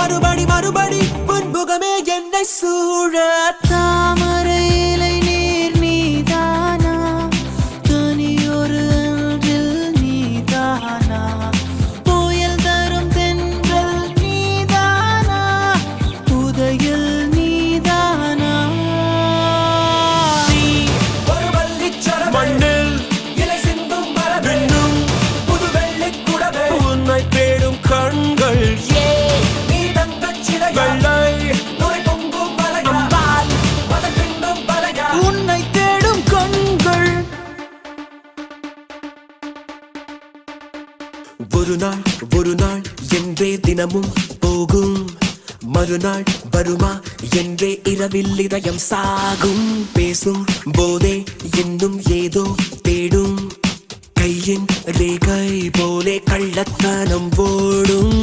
மறுபடி மறுபடி புன்முகமே என்னை சூழ தாமரை இலை நீர் நீதானா தனி ஒரு அன்றில் நீதானா புயல் தரும் தென்றல் நீதானா புதையல் நீதானா நீ ஒரு வள்ளிச்சரம் மண்ணில் இலை சிந்தும் மரபென்னும் புது வெள்ளிக் குடவே உன்னை தேடும் கண்கள் நீ தங்கச் சிலையா வெள்ளை பொங்கும் மலையா மதம் பின்னும் பலையா உன்னை தேடும் கண்கள் ஒரு நாள் என்றே தினமும் போகும் மறுநாள் வருமா என்றே இரவில் இதயம் சாகும் பேசும் போதே இன்னும் ஏதோ தேடும் கையின் ரேகை போலே கள்ளத்தனம் ஓடும்